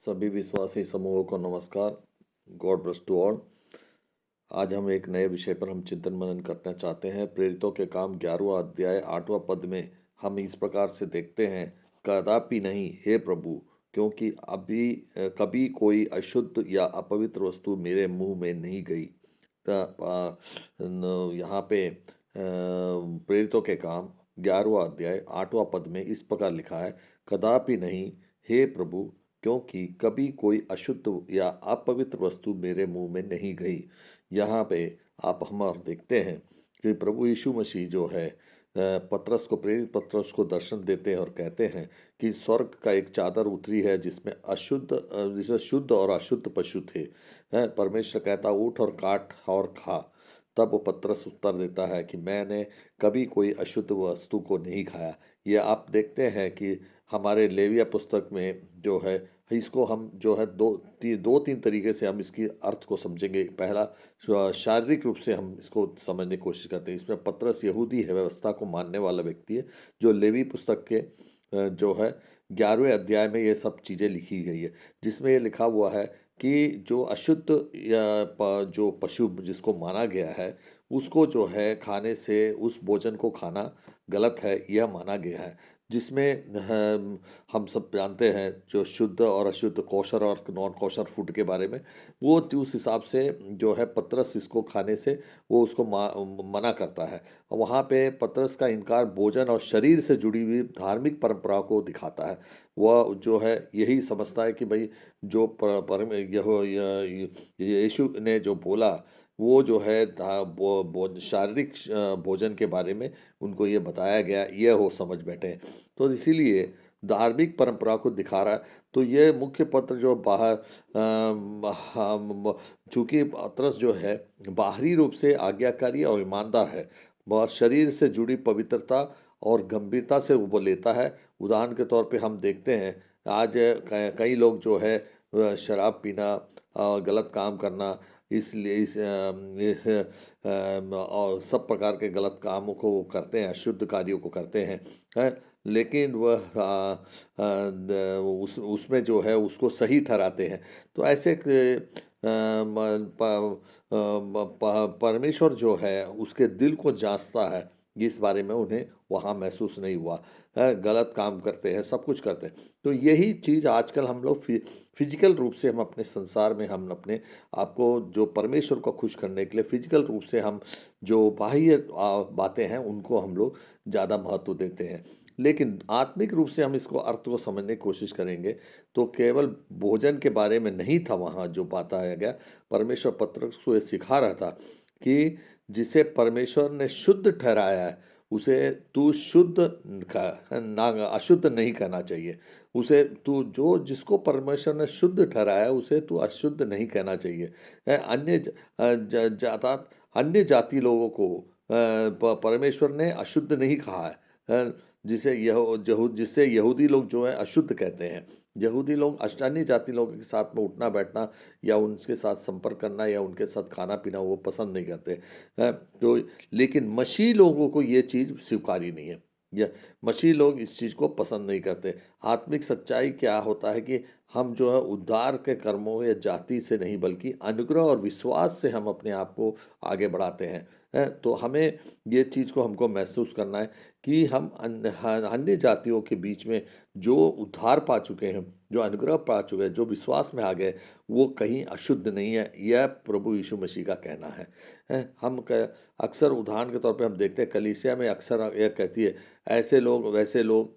सभी विश्वासी समूहों को नमस्कार। God bless to all. आज हम एक नए विषय पर हम चिंतन मनन करना चाहते हैं। प्रेरितों के काम 11वां अध्याय 8वां पद में हम इस प्रकार से देखते हैं, कदापि नहीं हे प्रभु, क्योंकि अभी कभी कोई अशुद्ध या अपवित्र वस्तु मेरे मुंह में नहीं गई। यहाँ पे प्रेरितों के काम 11वां अध्याय 8वां पद में इस प्रकार लिखा है, कदापि नहीं हे प्रभु, क्योंकि कभी कोई अशुद्ध या अपवित्र वस्तु मेरे मुंह में नहीं गई। यहाँ पे आप हम और देखते हैं कि प्रभु यीशु मसीह जो है पतरस को, प्रेरित पतरस को दर्शन देते हैं और कहते हैं कि स्वर्ग का एक चादर उतरी है जिसमें शुद्ध और अशुद्ध पशु थे। परमेश्वर कहता उठ और काट और खा। तब वो पतरस उत्तर देता है कि मैंने कभी कोई अशुद्ध वस्तु को नहीं खाया। ये आप देखते हैं कि हमारे लेविया पुस्तक में जो है, इसको हम जो है दो तीन तरीके से हम इसकी अर्थ को समझेंगे। पहला, शारीरिक रूप से हम इसको समझने की कोशिश करते हैं। इसमें पतरस यहूदी है, व्यवस्था को मानने वाला व्यक्ति है, जो लेवी पुस्तक के जो है 11वें अध्याय में ये सब चीज़ें लिखी गई है, जिसमें ये लिखा हुआ है कि जो अशुद्ध या जो पशु जिसको माना गया है, उसको जो है खाने से, उस भोजन को खाना गलत है, यह माना गया है। जिसमें हम सब जानते हैं जो शुद्ध और अशुद्ध, कौशर और नॉन कौशर फूड के बारे में, वो उस हिसाब से जो है पतरस इसको खाने से वो उसको मना करता है। वहाँ पे पतरस का इनकार भोजन और शरीर से जुड़ी हुई धार्मिक परंपरा को दिखाता है। वह जो है यही समझता है कि भाई जो यीशु ने जो बोला वो जो है शारीरिक भोजन के बारे में उनको ये बताया गया, ये हो समझ बैठे। तो इसीलिए धार्मिक परंपरा को दिखा रहा है। तो ये मुख्य पत्र जो बाहर, चूंकि पतरस जो है बाहरी रूप से आज्ञाकारी और ईमानदार है, बहुत शरीर से जुड़ी पवित्रता और गंभीरता से वो लेता है। उदाहरण के तौर पे हम देखते हैं आज कई लोग जो है शराब पीना, गलत काम करना, इसलिए और सब प्रकार के गलत कामों को वो करते हैं, अशुद्ध कार्यों को करते हैं। लेकिन वह उसमें जो है उसको सही ठहराते हैं। तो ऐसे परमेश्वर जो है उसके दिल को जांचता है, इस बारे में उन्हें वहाँ महसूस नहीं हुआ है। गलत काम करते हैं, सब कुछ करते हैं। तो यही चीज़ आजकल हम लोग फिजिकल रूप से हम अपने संसार में, हम अपने आपको जो परमेश्वर को खुश करने के लिए फिजिकल रूप से हम जो बाह्य बातें हैं उनको हम लोग ज़्यादा महत्व देते हैं। लेकिन आत्मिक रूप से हम इसको अर्थ को समझने की कोशिश करेंगे तो केवल भोजन के बारे में नहीं था वहाँ जो बताया गया। परमेश्वर पतरस को ये सिखा रहा था कि जिसे परमेश्वर ने शुद्ध ठहराया है उसे तू शुद्ध ना, अशुद्ध नहीं कहना चाहिए। उसे तू जो जिसको परमेश्वर ने शुद्ध ठहराया है उसे तू अशुद्ध नहीं कहना चाहिए। अन्य जाति लोगों को परमेश्वर ने अशुद्ध नहीं कहा है। जिससे यहूदी लोग जो है अशुद्ध कहते हैं। यहूदी लोग अन्य जाति लोगों के साथ में उठना बैठना या उनके साथ संपर्क करना या उनके साथ खाना पीना वो पसंद नहीं करते हैं। तो लेकिन मसीह लोगों को ये चीज़ स्वीकारी नहीं है, या मसीह लोग इस चीज़ को पसंद नहीं करते। आत्मिक सच्चाई क्या होता है कि हम जो है उद्धार के कर्मों या जाति से नहीं बल्कि अनुग्रह और विश्वास से हम अपने आप को आगे बढ़ाते हैं। तो हमें ये चीज़ को हमको महसूस करना है कि हम अन्य जातियों के बीच में जो उद्धार पा चुके हैं, जो अनुग्रह पा चुके हैं, जो विश्वास में आ गए, वो कहीं अशुद्ध नहीं है, यह प्रभु यीशु मसीह का कहना है। हम अक्सर उदाहरण के तौर पे हम देखते हैं कलीसिया में अक्सर यह कहती है ऐसे लोग वैसे लोग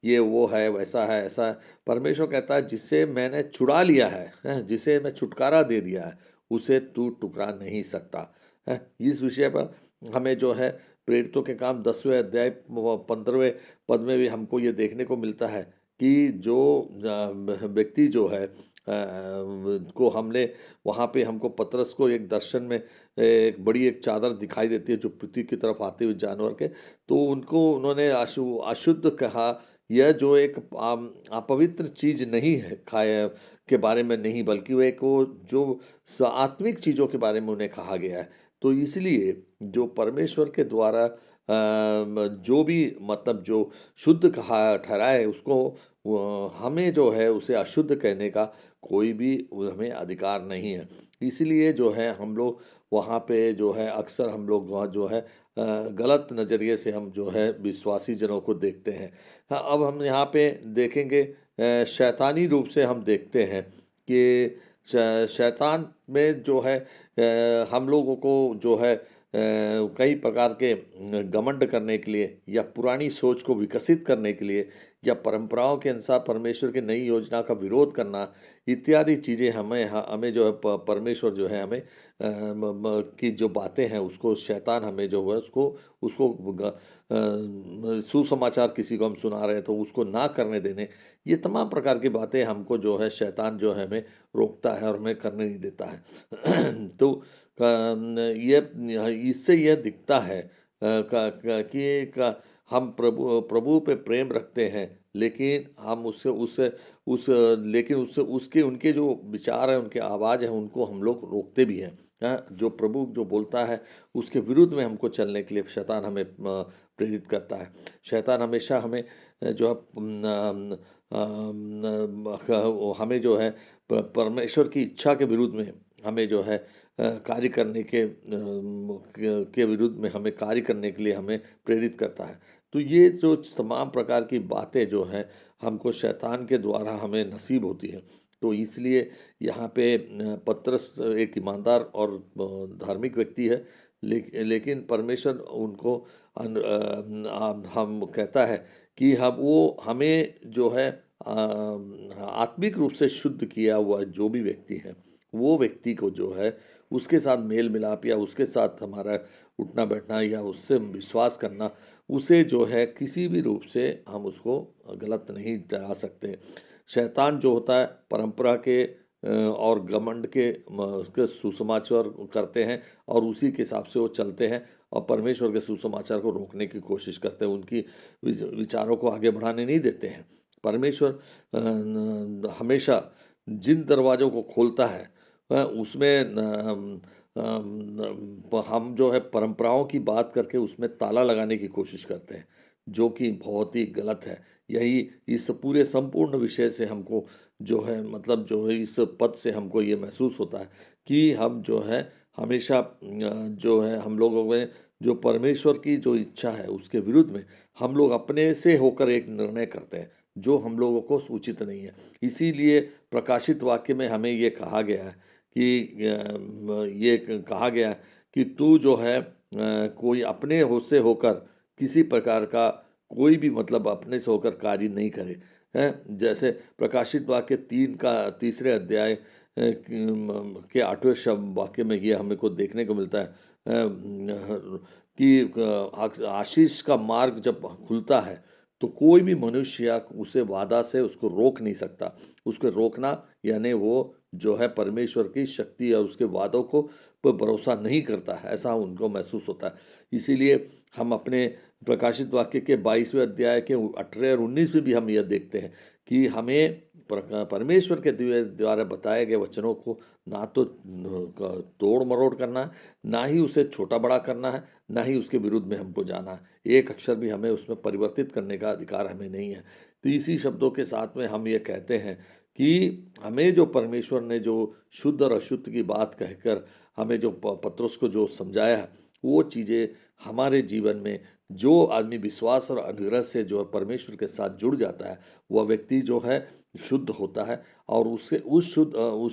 ये वो है, वैसा है, ऐसा है। परमेश्वर कहता है जिससे मैंने छुड़ा लिया है, जिसे मैं छुटकारा दे दिया है, उसे तू टुकरा नहीं सकता है। इस विषय पर हमें जो है प्रेरितों के काम 10वें अध्याय 15वें पद में भी हमको ये देखने को मिलता है कि जो व्यक्ति जो है को हमने वहाँ पे हमको पतरस को एक दर्शन में एक बड़ी एक चादर दिखाई देती है जो पृथ्वी की तरफ आते हुए जानवर के, तो उनको उन्होंने अशुद्ध कहा। यह जो एक अपवित्र चीज़ नहीं है खाए के बारे में नहीं, बल्कि वो एक वो जो आत्मिक चीज़ों के बारे में उन्हें कहा गया है। तो इसलिए जो परमेश्वर के द्वारा जो भी मतलब जो शुद्ध कहा ठहराए उसको हमें जो है उसे अशुद्ध कहने का कोई भी हमें अधिकार नहीं है। इसलिए जो है हम लोग वहाँ पे जो है अक्सर हम लोग वहाँ जो है गलत नज़रिए से हम जो है विश्वासी जनों को देखते हैं। हाँ, अब हम यहाँ पे देखेंगे शैतानी रूप से हम देखते हैं कि शैतान में जो है हम लोगों को जो है कई प्रकार के घमंड करने के लिए या पुरानी सोच को विकसित करने के लिए या परंपराओं के अनुसार परमेश्वर की नई योजना का विरोध करना इत्यादि चीज़ें हमें जो है परमेश्वर जो है हमें की जो बातें हैं उसको शैतान हमें जो है उसको उसको सुसमाचार किसी को हम सुना रहे हैं तो उसको ना करने देने, ये तमाम प्रकार की बातें हमको जो है शैतान जो है हमें रोकता है और हमें करने नहीं देता है। तो ये इससे यह दिखता है कि हम प्रभु पे प्रेम रखते हैं, लेकिन हम उससे उससे उस लेकिन उससे उसके उनके जो विचार हैं उनके आवाज़ है उनको हम लोग रोकते भी हैं। जो प्रभु जो बोलता है उसके विरुद्ध में हमको चलने के लिए शैतान हमें प्रेरित करता है। शैतान हमेशा हमें जो है हमें जो है परमेश्वर की इच्छा के विरुद्ध में हमें जो है कार्य करने के विरुद्ध में हमें कार्य करने के लिए हमें प्रेरित करता है। तो ये जो तमाम प्रकार की बातें जो हैं हमको शैतान के द्वारा हमें नसीब होती हैं। तो इसलिए यहाँ पे पतरस एक ईमानदार और धार्मिक व्यक्ति है, लेकिन परमेश्वर उनको हम कहता है कि हम वो हमें जो है आत्मिक रूप से शुद्ध किया हुआ जो भी व्यक्ति है वो व्यक्ति को जो है उसके साथ मेल मिलाप या उसके साथ हमारा उठना बैठना या उससे विश्वास करना, उसे जो है किसी भी रूप से हम उसको गलत नहीं ठहरा सकते। शैतान जो होता है परंपरा के और घमंड के उसके सुसमाचार करते हैं और उसी के हिसाब से वो चलते हैं और परमेश्वर के सुसमाचार को रोकने की कोशिश करते हैं, उनकी विचारों को आगे बढ़ाने नहीं देते हैं। परमेश्वर हमेशा जिन दरवाज़ों को खोलता है उसमें हम जो है परंपराओं की बात करके उसमें ताला लगाने की कोशिश करते हैं, जो कि बहुत ही गलत है। यही इस पूरे संपूर्ण विषय से हमको जो है मतलब जो है इस पद से हमको ये महसूस होता है कि हम जो है हमेशा जो है हम लोगों में जो परमेश्वर की जो इच्छा है उसके विरुद्ध में हम लोग अपने से होकर एक निर्णय करते हैं जो हम लोगों को उचित नहीं है। इसीलिए प्रकाशित वाक्य में हमें ये कहा गया है कि ये कहा गया है कि तू जो है कोई अपने हो से होकर किसी प्रकार का कोई भी मतलब अपने से होकर कार्य नहीं करे। हैं जैसे प्रकाशित वाक्य 3 का 3रे अध्याय के 8वें शब्द वाक्य में ये हमें को देखने को मिलता है कि आशीष का मार्ग जब खुलता है तो कोई भी मनुष्य उसे वादा से उसको रोक नहीं सकता। उसको रोकना यानी वो जो है परमेश्वर की शक्ति और उसके वादों को पर भरोसा नहीं करता है, ऐसा उनको महसूस होता है। इसीलिए हम अपने प्रकाशित वाक्य के 22वें अध्याय के 18 और 19 में भी हम यह देखते हैं कि हमें परमेश्वर के द्वारा बताए गए वचनों को ना तो तोड़ मरोड़ करना है, ना ही उसे छोटा बड़ा करना है, ना ही उसके विरुद्ध में हमको जाना है। एक अक्षर भी हमें उसमें परिवर्तित करने का अधिकार हमें नहीं है। तो इसी शब्दों के साथ में हम ये कहते हैं कि हमें जो परमेश्वर ने जो शुद्ध और अशुद्ध की बात कहकर हमें जो पत्रुस को जो समझाया है वो चीज़ें हमारे जीवन में जो आदमी विश्वास और अनुग्रह से जो परमेश्वर के साथ जुड़ जाता है वह व्यक्ति जो है शुद्ध होता है और उससे उस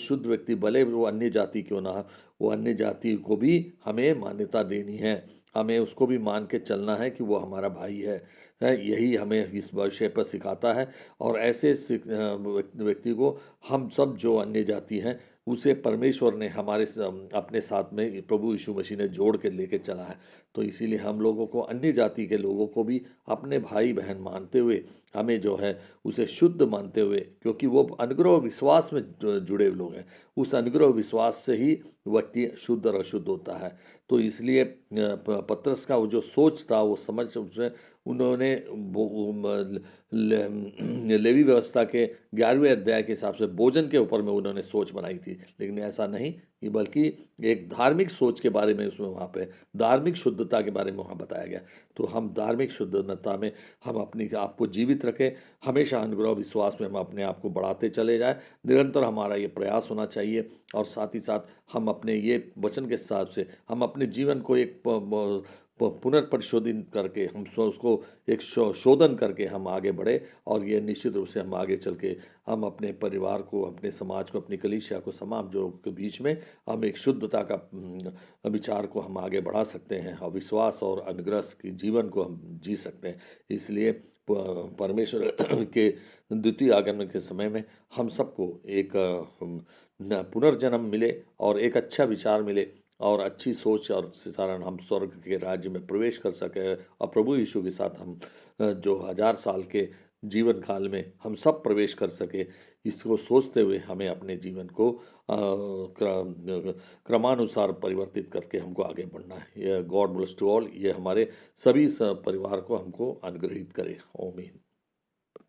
शुद्ध व्यक्ति भले वो अन्य जाति क्यों ना हो, वो अन्य जाति को भी हमें मान्यता देनी है, हमें उसको भी मान के चलना है कि वो हमारा भाई है। यही हमें इस विषय पर सिखाता है और ऐसे व्यक्ति को हम सब जो अन्य जाति हैं उसे परमेश्वर ने अपने साथ में प्रभु यीशु मसीह ने जोड़ के लेके चला है। तो इसीलिए हम लोगों को अन्य जाति के लोगों को भी अपने भाई बहन मानते हुए हमें जो है उसे शुद्ध मानते हुए, क्योंकि वो अनुग्रह विश्वास में जुड़े लोग हैं, उस अनुग्रह विश्वास से ही व्यक्ति शुद्ध और अशुद्ध होता है। तो इसलिए पतरस का वो जो सोच था वो समझ उसमें उन्होंने लेवी व्यवस्था के 11वें अध्याय के हिसाब से भोजन के ऊपर में उन्होंने सोच बनाई थी, लेकिन ऐसा नहीं, ये बल्कि एक धार्मिक सोच के बारे में उसमें वहाँ पे धार्मिक शुद्धता के बारे में वहाँ बताया गया। तो हम धार्मिक शुद्धता में हम अपने आप को जीवित रखें, हमेशा अनुग्रह विश्वास में हम अपने आप को बढ़ाते चले जाएं, निरंतर हमारा ये प्रयास होना चाहिए। और साथ ही साथ हम अपने ये वचन के हिसाब से हम अपने जीवन को एक पुनर्परिशोधित करके हम उसको एक शोधन करके हम आगे बढ़े। और ये निश्चित रूप से हम आगे चल के हम अपने परिवार को, अपने समाज को, अपनी कलीसिया को, समाज जो के बीच में हम एक शुद्धता का विचार को हम आगे बढ़ा सकते हैं और विश्वास और अनुग्रह की जीवन को हम जी सकते हैं। इसलिए परमेश्वर के द्वितीय आगमन के समय में हम सबको एक पुनर्जन्म मिले और एक अच्छा विचार मिले और अच्छी सोच और कारण हम स्वर्ग के राज्य में प्रवेश कर सके और प्रभु यीशु के साथ हम जो 1000 साल के जीवन काल में हम सब प्रवेश कर सके। इसको सोचते हुए हमें अपने जीवन को क्रमानुसार परिवर्तित करके हमको आगे बढ़ना है। ये गॉड ब्लेस टू ऑल। ये हमारे सभी परिवार को हमको अनुग्रहित करे। आमीन।